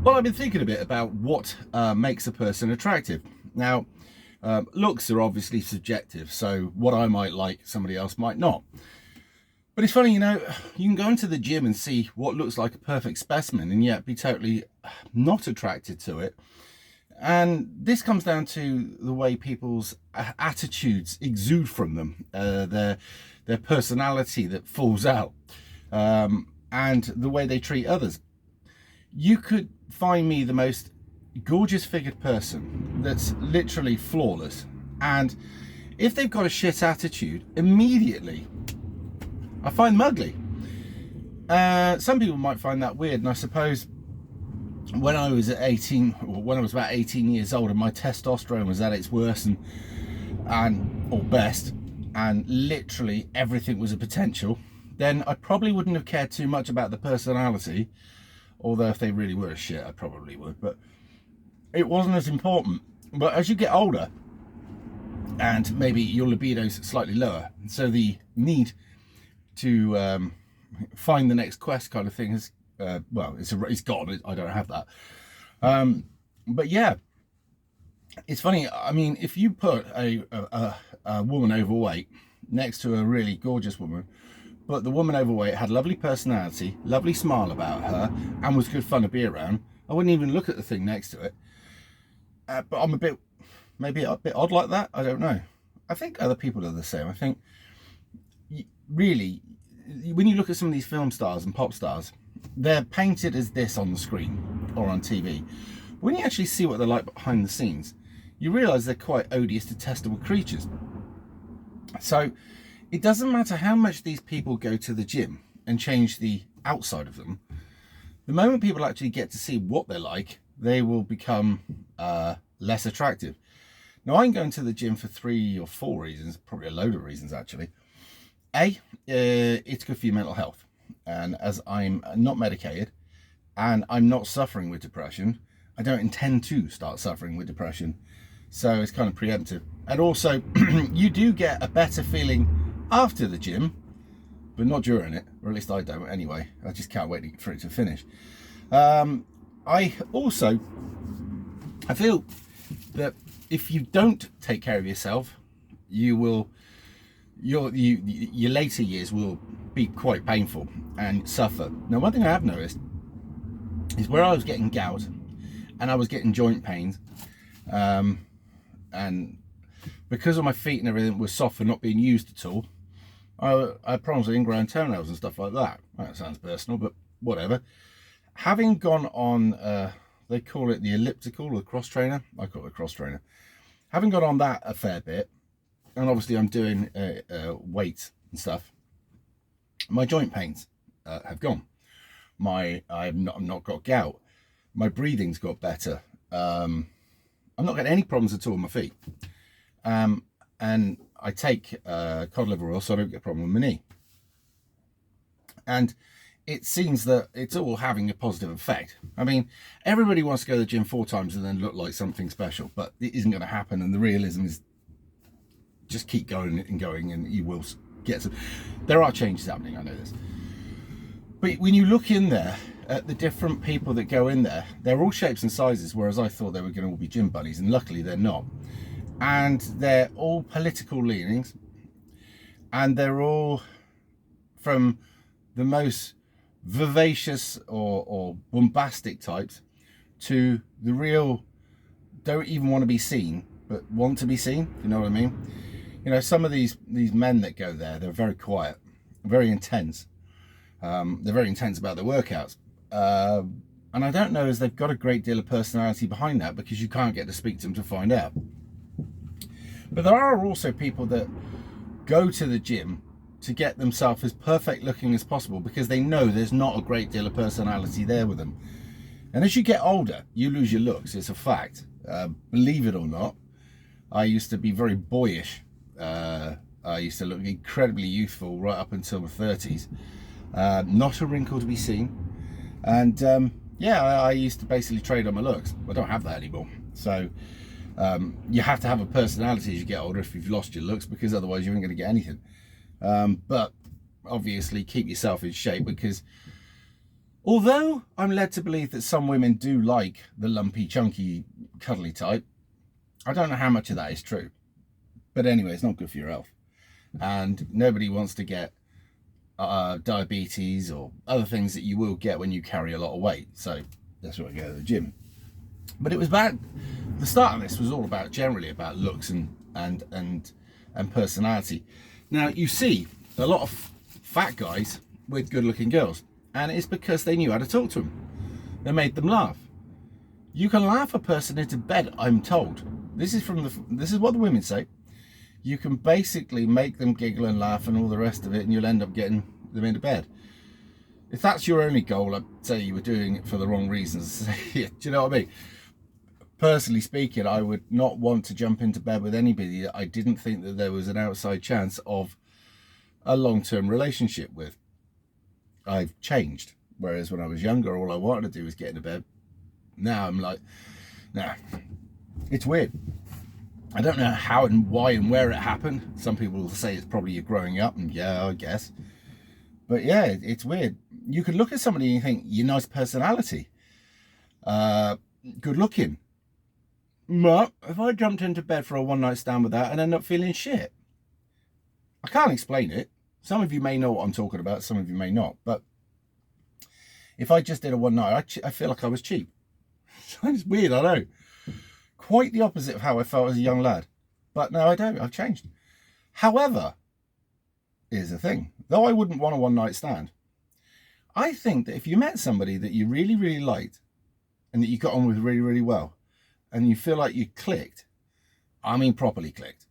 Well, I've been thinking a bit about what makes a person attractive. Now, looks are obviously subjective, so what I might like, somebody else might not. But it's funny, you can go into the gym and see what looks like a perfect specimen and yet be totally not attracted to it. And this comes down to the way people's attitudes exude from them, their personality that falls out, and the way they treat others. You could find me the most gorgeous figured person that's literally flawless, and if they've got a shit attitude, immediately I find them ugly. Some people might find that weird, and I suppose when I was at 18, or when I was about 18 years old, and my testosterone was at its worst and or best, and literally everything was a potential, then I probably wouldn't have cared too much about the personality. Although if they really were a shit, I probably would. But it wasn't as important. But as you get older, and maybe your libido's slightly lower, so the need to find the next quest kind of thing is it's gone. I don't have that. But yeah, it's funny. I mean, if you put a woman overweight next to a really gorgeous woman, but the woman overweight had lovely personality, lovely smile about her, and was good fun to be around, I wouldn't even look at the thing next to it. But I'm maybe a bit odd like that. I don't know. I think other people are the same. I think really, when you look at some of these film stars and pop stars, they're painted as this on the screen or on TV. When you actually see what they're like behind the scenes, you realise they're quite odious, detestable creatures. So it doesn't matter how much these people go to the gym and change the outside of them. The moment people actually get to see what they're like, they will become less attractive. Now, I'm going to the gym for 3 or 4 reasons, probably a load of reasons actually. It's good for your mental health. And as I'm not medicated and I'm not suffering with depression, I don't intend to start suffering with depression. So it's kind of preemptive. And also, you do get a better feeling after the gym, but not during it, or at least I don't anyway. I just can't wait for it to finish. I feel that if you don't take care of yourself, your later years will be quite painful and suffer. Now, one thing I have noticed is where I was getting gout and I was getting joint pains, and because of my feet and everything was soft and not being used at all, I had problems with ingrown toenails and stuff like that. That sounds personal, but whatever. Having gone on, they call it the elliptical or the cross trainer. I call it the cross trainer. Having gone on that a fair bit, and obviously I'm doing weights and stuff, my joint pains have gone. I've not got gout. My breathing's got better. I'm not getting any problems at all with my feet. And I take cod liver oil so I don't get a problem with my knee. And it seems that it's all having a positive effect. I mean, everybody wants to go to the gym 4 times and then look like something special, but it isn't going to happen. And the realism is just keep going and going, and you will get some. There are changes happening, I know this. But when you look in there at the different people that go in there, they're all shapes and sizes, whereas I thought they were going to all be gym buddies, and luckily they're not. And they're all political leanings, and they're all from the most vivacious or bombastic types to the real don't even want to be seen but want to be seen. You know what I mean? Some of these men that go there, they're very quiet, very intense. They're very intense about their workouts, and I don't know as they've got a great deal of personality behind that, because you can't get to speak to them to find out. But there are also people that go to the gym to get themselves as perfect looking as possible, because they know there's not a great deal of personality there with them. And as you get older, you lose your looks. It's a fact. Believe it or not, I used to be very boyish. I used to look incredibly youthful right up until my 30s. Not a wrinkle to be seen. And I used to basically trade on my looks. I don't have that anymore. So you have to have a personality as you get older if you've lost your looks, because otherwise you ain't going to get anything. But obviously keep yourself in shape, because Although I'm led to believe that some women do like the lumpy, chunky, cuddly type, I don't know how much of that is true. But anyway, it's not good for your health. And nobody wants to get diabetes or other things that you will get when you carry a lot of weight. So that's why I go to the gym. But it was about, the start of this was all about, generally about looks and personality. Now you see a lot of fat guys with good looking girls, and it's because they knew how to talk to them. They made them laugh. You can laugh a person into bed, I'm told. This is what the women say. You can basically make them giggle and laugh and all the rest of it, and you'll end up getting them into bed. If that's your only goal, I'd say you were doing it for the wrong reasons. Do you know what I mean? Personally speaking, I would not want to jump into bed with anybody that I didn't think that there was an outside chance of a long-term relationship with. I've changed. Whereas when I was younger, all I wanted to do was get into bed. Now I'm like, nah, it's weird. I don't know how and why and where it happened. Some people will say it's probably you're growing up, and yeah, I guess. But yeah, it's weird. You could look at somebody and you think, you nice personality, good looking. But if I jumped into bed for a one night stand with that and end up feeling shit, I can't explain it. Some of you may know what I'm talking about, some of you may not. But if I just did a one night, I feel like I was cheap. It's weird, I know. Quite the opposite of how I felt as a young lad. But no, I don't. I've changed. However, here's the thing. Though I wouldn't want a one night stand, I think that if you met somebody that you really, really liked and that you got on with really, really well, and you feel like you clicked, I mean properly clicked,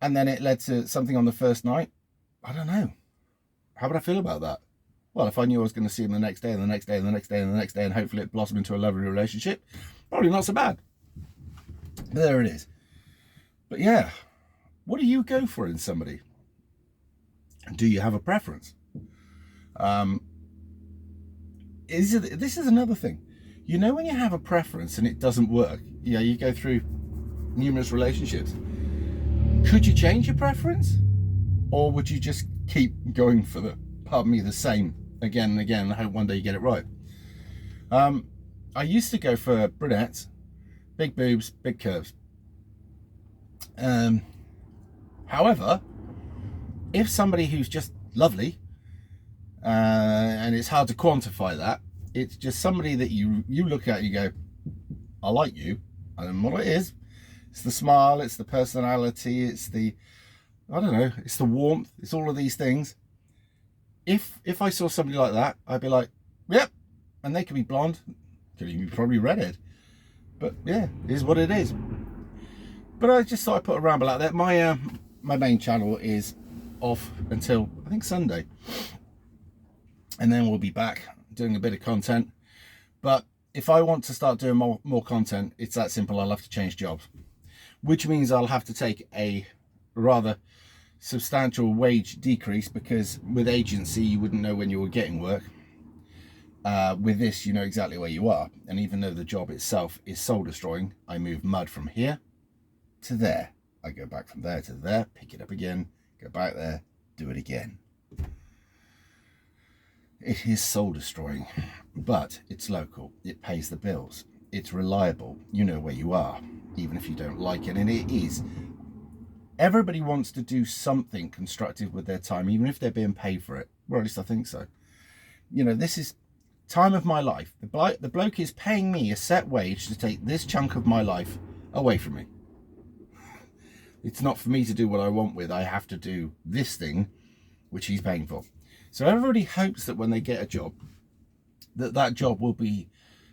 and then it led to something on the first night, I don't know. How would I feel about that? Well, if I knew I was going to see him the next day and the next day and the next day and the next day, and hopefully it blossomed into a lovely relationship, probably not so bad. But there it is. But yeah, what do you go for in somebody? Do you have a preference? This is another thing. You know, when you have a preference and it doesn't work, you go through numerous relationships. Could you change your preference? Or would you just keep going for the same again and again and hope one day you get it right? I used to go for brunettes, big boobs, big curves. However, if somebody who's just lovely, and it's hard to quantify that, it's just somebody that you look at and you go, I like you. And what it is, it's the smile, it's the personality, it's the, I don't know, it's the warmth, it's all of these things. If I saw somebody like that, I'd be like, yep. And they could be blonde, could even be probably redhead. But yeah, it is what it is. But I just thought I'd put a ramble out there. My main channel is off until, I think, Sunday. And then we'll be back doing a bit of content. But if I want to start doing more content, it's that simple. I'll have to change jobs, which means I'll have to take a rather substantial wage decrease, because with agency you wouldn't know when you were getting work. With this, you know exactly where you are. And even though the job itself is soul destroying, I move mud from here to there. I go back from there to there, pick it up again, go back there, do it again. It is soul destroying, but it's local. It pays the bills. It's reliable. You know where you are, even if you don't like it. And it is. Everybody wants to do something constructive with their time, even if they're being paid for it. Well, at least I think so. You know, this is time of my life. The bloke is paying me a set wage to take this chunk of my life away from me. It's not for me to do what I want with. I have to do this thing, which he's paying for. So everybody hopes that when they get a job, that job will be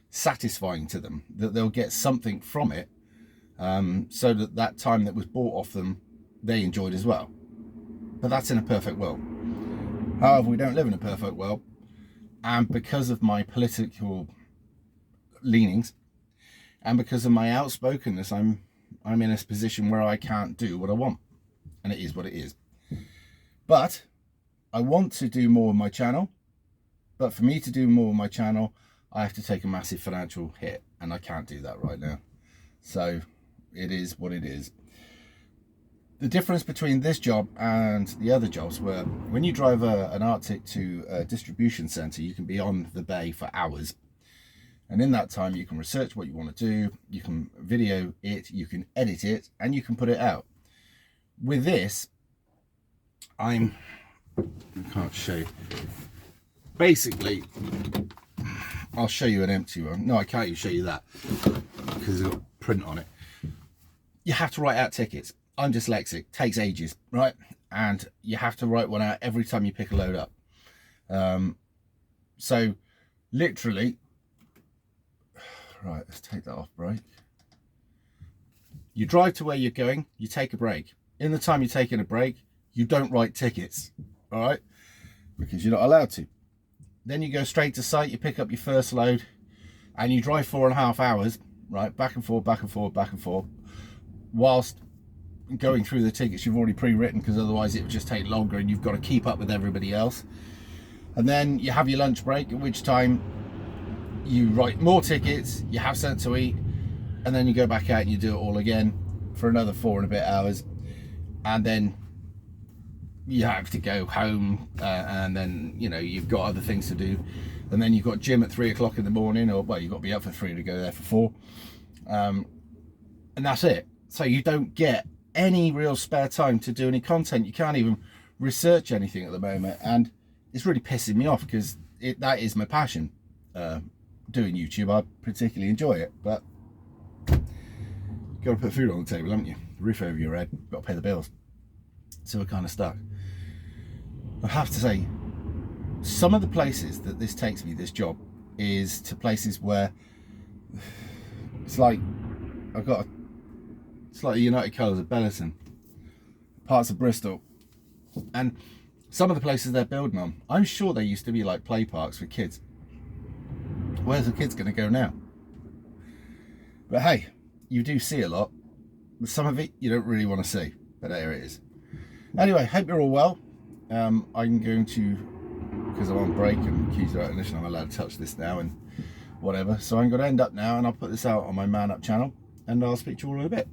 satisfying to them, that they'll get something from it, so that time that was bought off them, they enjoyed as well. But that's in a perfect world. However, we don't live in a perfect world. And because of my political leanings, and because of my outspokenness, I'm in a position where I can't do what I want. And it is what it is. But I want to do more on my channel, but for me to do more on my channel, I have to take a massive financial hit, and I can't do that right now. So it is what it is. The difference between this job and the other jobs were when you drive an Arctic to a distribution centre, you can be on the bay for hours. And in that time, you can research what you want to do, you can video it, you can edit it, and you can put it out. With this, I can't show you. Basically, I'll show you an empty one. No, I can't even show you that because it's got print on it. You have to write out tickets. I'm dyslexic, takes ages, right? And you have to write one out every time you pick a load up. So literally, right, let's take that off brake. You drive to where you're going, you take a break. In the time you're taking a break, you don't write tickets, all right? Because you're not allowed to. Then you go straight to site, you pick up your first load, and you drive 4.5 hours, right? Back and forth, back and forth, back and forth, whilst going through the tickets you've already pre-written, because otherwise it would just take longer and you've got to keep up with everybody else. And then you have your lunch break, at which time you write more tickets, you have something to eat, and then you go back out and you do it all again for another 4 and a bit hours. And then you have to go home, and then, you know, you've got other things to do. And then you've got gym at 3 o'clock in the morning, or, well, you've got to be up for 3 to go there for 4. And that's it. So you don't get any real spare time to do any content. You can't even research anything at the moment, and it's really pissing me off because that is my passion, doing YouTube. I particularly enjoy it, but you've got to put food on the table, haven't you? Roof over your head, got to pay the bills. So we're kind of stuck. I have to say, some of the places that this takes me, this job, is to places where it's like I've got it's like the United Colours of Bellerton, parts of Bristol, and some of the places they're building on, I'm sure they used to be like play parks for kids. Where's the kids going to go now? But hey, you do see a lot. Some of it you don't really want to see, but there it is. Anyway, hope you're all well. I'm going to, because I'm on break and keys are out of ignition, I'm allowed to touch this now and whatever. So I'm going to end up now, and I'll put this out on my Man Up channel, and I'll speak to you all in a bit.